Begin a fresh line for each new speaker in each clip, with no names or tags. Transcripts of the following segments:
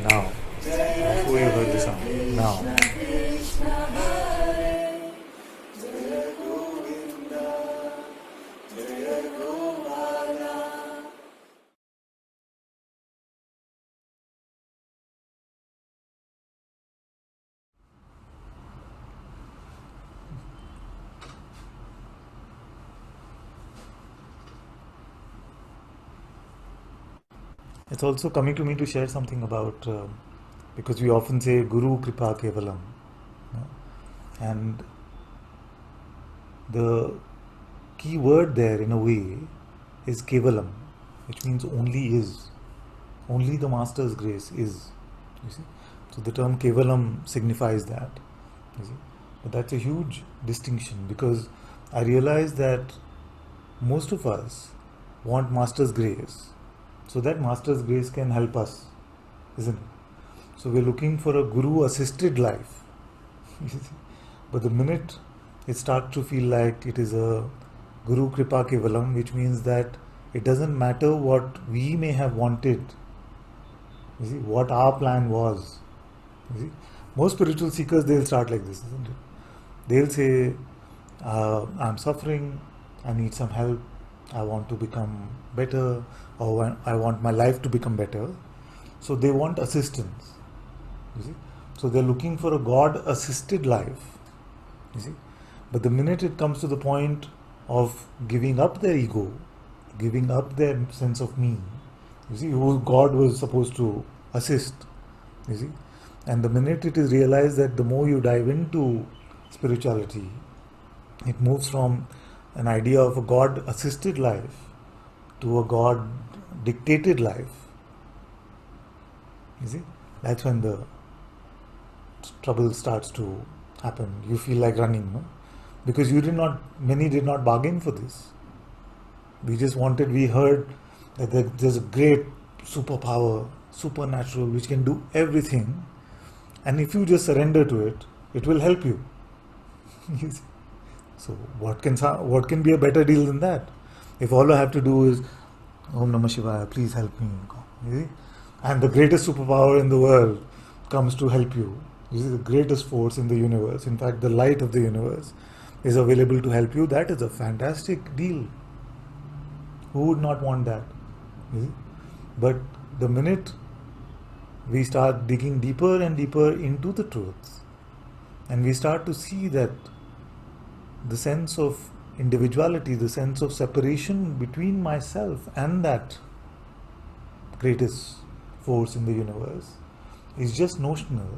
now. Before you heard the sound. Now. It's also coming to me to share something about, because we often say Guru Kripa Kevalam. And the key word there, in a way, is Kevalam, which means only is. Only the Master's grace is. You see? So the term Kevalam signifies that. You see? But that's a huge distinction, because I realize that most of us want Master's grace, so that Master's grace can help us, isn't it? So we're looking for a Guru assisted life. But the minute it starts to feel like it is a Guru Kripa Kevalam, which means that it doesn't matter what we may have wanted, you see, what our plan was. You see, most spiritual seekers, they'll start like this, isn't it? They'll say, I'm suffering, I need some help, I want to become better, or I want my life to become better. So they want assistance. You see? So they're looking for a God-assisted life. You see? But the minute it comes to the point of giving up their ego, giving up their sense of me, you see, who God was supposed to assist, you see, and the minute it is realized that the more you dive into spirituality, it moves from an idea of a God-assisted life to a God-dictated life. You see, that's when the trouble starts to happen. You feel like running, no? Because many did not bargain for this. We heard that there's a great superpower, supernatural, which can do everything, and if you just surrender to it, it will help you. So what can be a better deal than that? If all I have to do is Om Namah Shivaya, please help me. You see? And the greatest superpower in the world comes to help you. You see, the greatest force in the universe, in fact the light of the universe, is available to help you. That is a fantastic deal. Who would not want that? You see? But the minute we start digging deeper and deeper into the truths, and we start to see that the sense of individuality, the sense of separation between myself and that greatest force in the universe is just notional,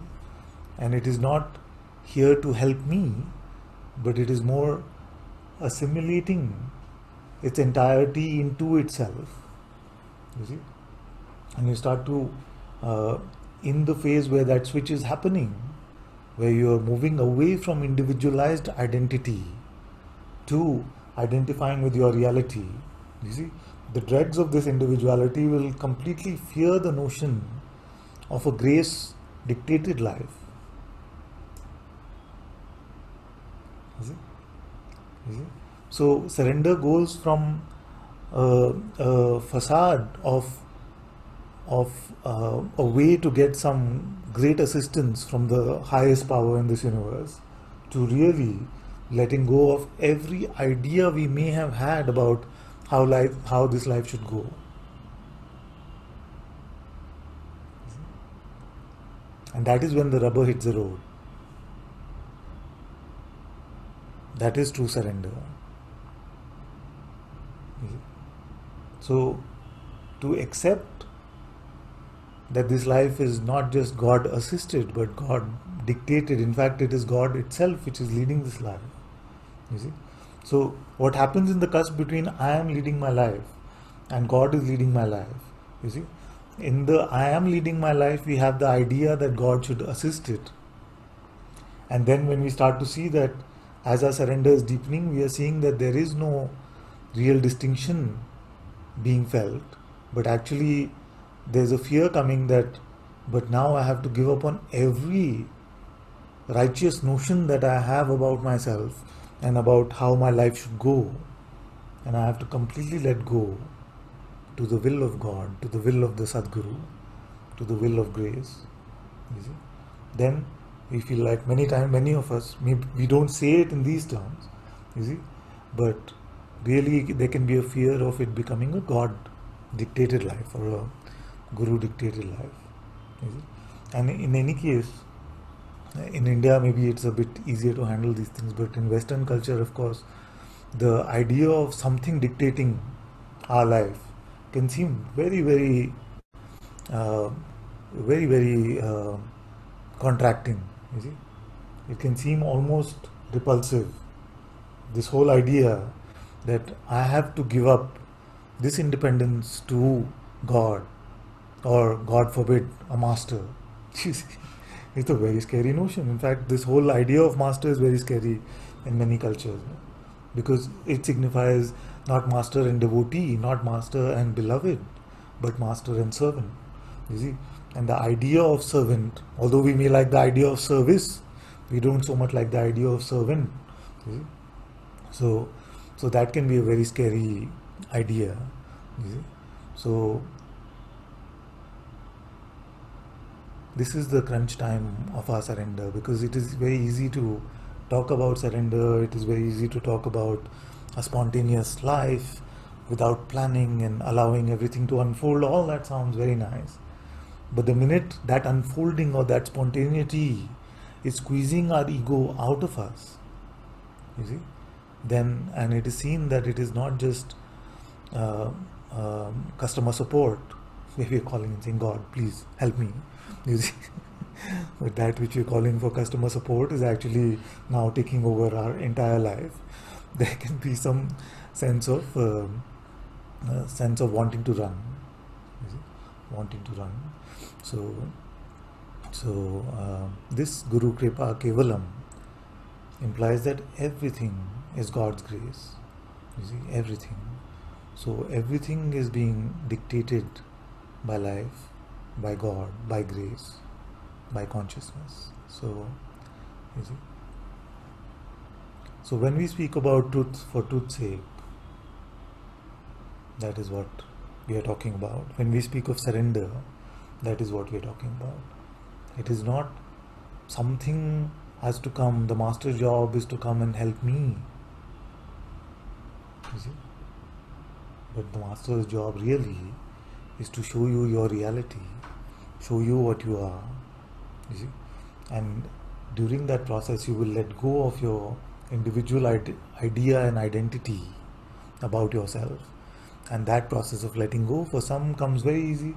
and it is not here to help me, but it is more assimilating its entirety into itself. You see? And you start to, in the phase where that switch is happening, where you are moving away from individualized identity to identifying with your reality, you see, the dregs of this individuality will completely fear the notion of a grace dictated life. You see? You see? So surrender goes from a facade of a way to get some great assistance from the highest power in this universe, to really letting go of every idea we may have had about how this life should go. And that is when the rubber hits the road. That is true surrender. So, to accept that this life is not just God assisted, but God dictated. In fact, it is God itself which is leading this life. You see? So, what happens in the cusp between I am leading my life and God is leading my life? You see? In the I am leading my life, we have the idea that God should assist it. And then when we start to see that as our surrender is deepening, we are seeing that there is no real distinction being felt, but actually there's a fear coming that, but now I have to give up on every righteous notion that I have about myself and about how my life should go, and I have to completely let go to the will of God, to the will of the Sadguru, to the will of grace, you see, then we feel like many of us, maybe we don't say it in these terms, you see, but really there can be a fear of it becoming a God dictated life or a guru dictated life, you see. And in any case, in India maybe it's a bit easier to handle these things, but in Western culture, of course, the idea of something dictating our life can seem uh, very contracting, you see. It can seem almost repulsive, this whole idea that I have to give up this independence to God, or God forbid, a master. You see, it's a very scary notion. In fact, this whole idea of master is very scary in many cultures, because it signifies not master and devotee, not master and beloved, but master and servant. You see, and the idea of servant, although we may like the idea of service, we don't so much like the idea of servant. You see? So that can be a very scary idea. You see? So this is the crunch time of our surrender, because it is very easy to talk about surrender. It is very easy to talk about a spontaneous life without planning and allowing everything to unfold. All that sounds very nice. But the minute that unfolding or that spontaneity is squeezing our ego out of us, you see, then, and it is seen that it is not just customer support, where we are calling and saying, God, please help me, you see. But that which we are calling for customer support is actually now taking over our entire life. There can be some sense of wanting to run, you see, wanting to run. So this Guru Kripa Kevalam implies that everything is God's grace. You see, everything. So everything is being dictated by life, by God, by grace, by consciousness. So, you see. So when we speak about truth for truth's sake, that is what we are talking about. When we speak of surrender, that is what we are talking about. It is not something has to come, the master's job is to come and help me. You see? But the master's job really is to show you your reality, show you what you are. You see? And during that process, you will let go of your individual idea and identity about yourself. And that process of letting go, for some, comes very easy.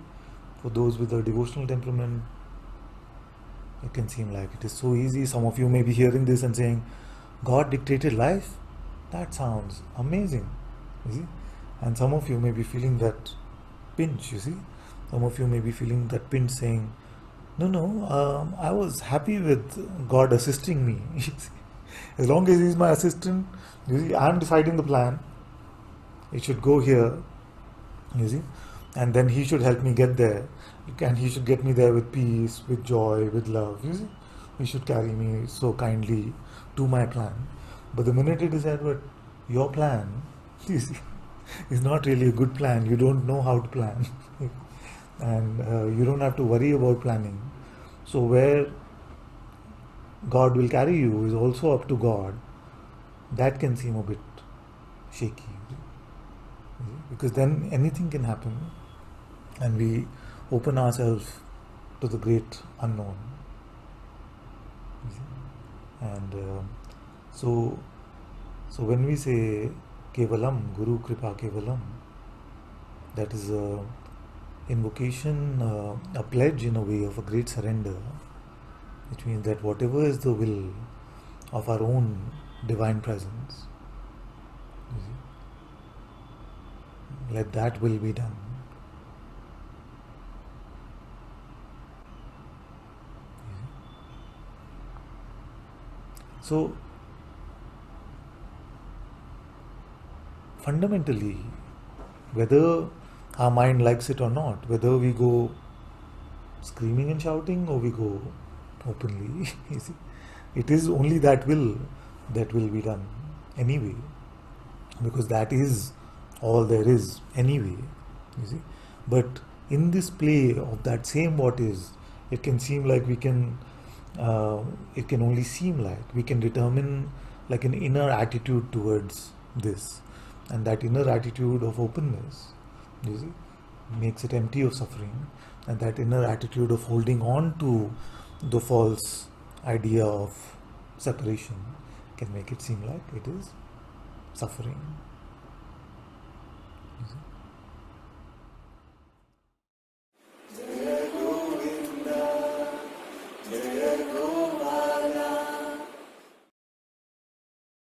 For those with a devotional temperament, it can seem like it is so easy. Some of you may be hearing this and saying, God dictated life? That sounds amazing. You see? And some of you may be feeling that pinch, you see. Some of you may be feeling that pinch saying, no, I was happy with God assisting me. As long as He's my assistant, you see, I'm deciding the plan. It should go here, you see, and then He should help me get there. And He should get me there with peace, with joy, with love, you see. He should carry me so kindly to my plan. But the minute it is said, but your plan, you see, is not really a good plan. You don't know how to plan. And you don't have to worry about planning. So where God will carry you is also up to God. That can seem a bit shaky. Because then anything can happen, and we open ourselves to the great unknown. And so when we say Kevalam, Guru Kripa Kevalam, that is a invocation, a pledge in a way of a great surrender, which means that whatever is the will of our own divine presence, you see, let that will be done. So fundamentally, whether our mind likes it or not, whether we go screaming and shouting or we go openly, you see, it is only that will be done anyway, because that is all there is anyway, you see. But in this play of that same what is, it can seem like we can, it can only seem like we can determine like an inner attitude towards this, and that inner attitude of openness, you see, makes it empty of suffering, and that inner attitude of holding on to the false idea of separation can make it seem like it is suffering. You see?